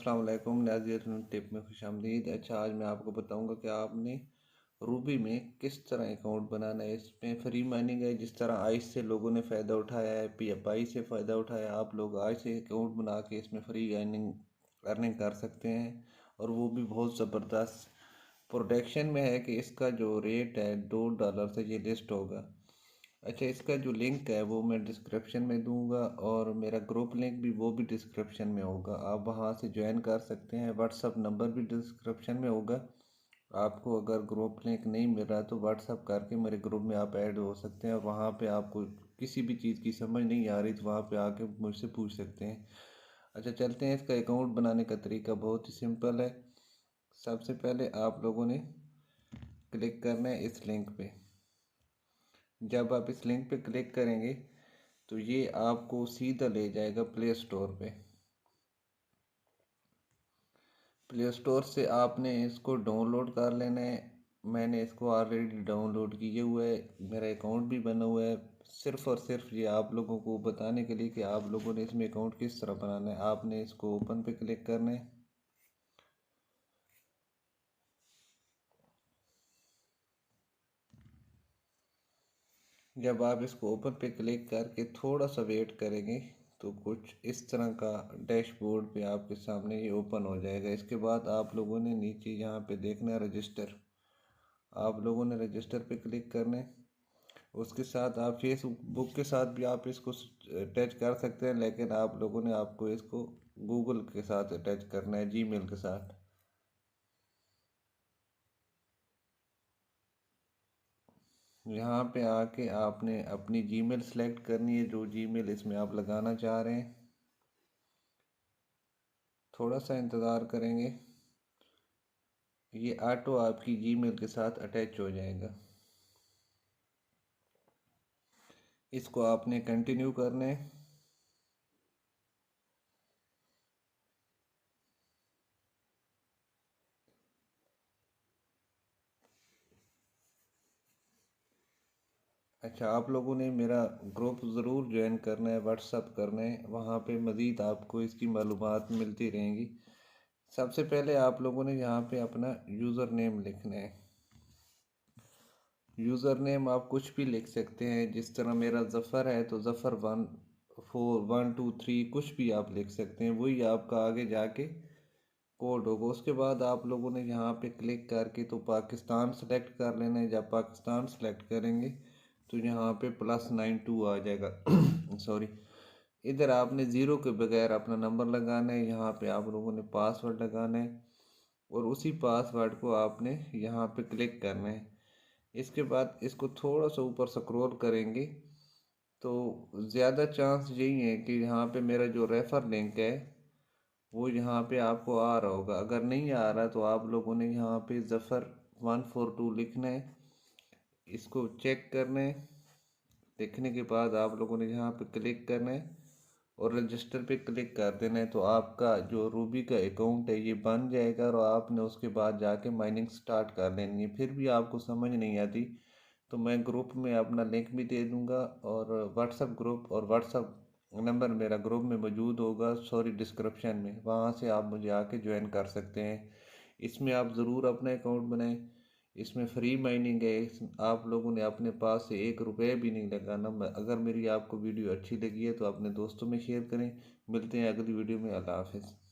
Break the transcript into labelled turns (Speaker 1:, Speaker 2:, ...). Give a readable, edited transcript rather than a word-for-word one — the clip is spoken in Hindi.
Speaker 1: अस्सलाम वालेकुम नाज़रीन, टिप में खुशामदीद। अच्छा, आज मैं आपको बताऊंगा कि आपने रूबी में किस तरह अकाउंट बनाना है। इसमें फ्री माइनिंग है। जिस तरह आज से लोगों ने फ़ायदा उठाया है, PFI से फ़ायदा उठाया, आप लोग आज से अकाउंट बना के इसमें फ्री अर्निंग कर सकते हैं। और वो भी बहुत ज़बरदस्त प्रोटेक्शन में है कि इसका जो रेट है $2 से ये लिस्ट होगा। अच्छा, इसका जो लिंक है वो मैं डिस्क्रिप्शन में दूंगा और मेरा ग्रुप लिंक भी वो भी डिस्क्रिप्शन में होगा। आप वहां से ज्वाइन कर सकते हैं। व्हाट्सअप नंबर भी डिस्क्रिप्शन में होगा। आपको अगर ग्रुप लिंक नहीं मिल रहा तो व्हाट्सअप करके मेरे ग्रुप में आप ऐड हो सकते हैं। और वहाँ पे आपको किसी भी चीज़ की समझ नहीं आ रही तो वहाँ पे आके मुझसे पूछ सकते हैं। अच्छा, चलते हैं। इसका अकाउंट बनाने का तरीका बहुत ही सिंपल है। सबसे पहले आप लोगों ने क्लिक करना है इस लिंक पे। जब आप इस लिंक पे क्लिक करेंगे तो ये आपको सीधा ले जाएगा प्ले स्टोर पे। प्ले स्टोर से आपने इसको डाउनलोड कर लेना है। मैंने इसको ऑलरेडी डाउनलोड किए हुआ है, मेरा अकाउंट भी बना हुआ है। सिर्फ़ और सिर्फ ये आप लोगों को बताने के लिए कि आप लोगों ने इसमें अकाउंट किस तरह बनाना है। आपने इसको ओपन पे क्लिक करना है। जब आप इसको ओपन पे क्लिक करके थोड़ा सा वेट करेंगे तो कुछ इस तरह का डैशबोर्ड पे आपके सामने ये ओपन हो जाएगा। इसके बाद आप लोगों ने नीचे यहाँ पे देखना है रजिस्टर। आप लोगों ने रजिस्टर पे क्लिक करना है। उसके साथ आप फेसबुक के साथ भी आप इसको अटैच कर सकते हैं, लेकिन आप लोगों ने आपको इसको गूगल के साथ अटैच करना है, जीमेल के साथ। यहाँ पे आके आपने अपनी जीमेल सेलेक्ट करनी है, जो जीमेल इसमें आप लगाना चाह रहे हैं। थोड़ा सा इंतज़ार करेंगे, ये ऑटो आपकी जीमेल के साथ अटैच हो जाएगा। इसको आपने कंटिन्यू करना है। अच्छा, आप लोगों ने मेरा ग्रुप ज़रूर ज्वाइन करना है, व्हाट्सअप करना है। वहाँ पे मज़ीद आपको इसकी मालूमात मिलती रहेंगी। सबसे पहले आप लोगों ने यहाँ पे अपना यूज़र नेम लिखना है। यूज़र नेम आप कुछ भी लिख सकते हैं। जिस तरह मेरा ज़फ़र है तो ज़फ़र 14123 कुछ भी आप लिख सकते हैं, वही आपका आगे जाके कोड होगा। उसके बाद आप लोगों ने यहाँ पे क्लिक करके तो पाकिस्तान सेलेक्ट कर लेना है। जब पाकिस्तान सेलेक्ट करेंगे तो यहाँ पे +92 आ जाएगा। सॉरी, इधर आपने ज़ीरो के बगैर अपना नंबर लगाना है। यहाँ पे आप लोगों ने पासवर्ड लगाना है और उसी पासवर्ड को आपने यहाँ पे क्लिक करना है। इसके बाद इसको थोड़ा सा ऊपर स्क्रॉल करेंगे तो ज़्यादा चांस यही है कि यहाँ पे मेरा जो रेफ़र लिंक है वो यहाँ पे आपको आ रहा होगा। अगर नहीं आ रहा तो आप लोगों ने यहाँ पे ज़फ़र 142 लिखना है। इसको चेक करना है। लिखने के बाद आप लोगों ने यहाँ पे क्लिक करना है और रजिस्टर पे क्लिक कर देना है। तो आपका जो रूबी का अकाउंट है ये बन जाएगा और आपने उसके बाद जाके माइनिंग स्टार्ट कर लेनी है। फिर भी आपको समझ नहीं आती तो मैं ग्रुप में अपना लिंक भी दे दूँगा और व्हाट्सअप ग्रुप और व्हाट्सअप नंबर मेरा ग्रुप में मौजूद होगा, सॉरी डिस्क्रिप्शन में। वहाँ से आप मुझे आके ज्वाइन कर सकते हैं। इसमें आप ज़रूर अपना अकाउंट बनाएं। इसमें फ्री माइनिंग है। आप लोगों ने अपने पास से ₹1 भी नहीं लगाना। अगर मेरी आपको वीडियो अच्छी लगी है तो अपने दोस्तों में शेयर करें। मिलते हैं अगली वीडियो में। अल्लाह हाफिज़।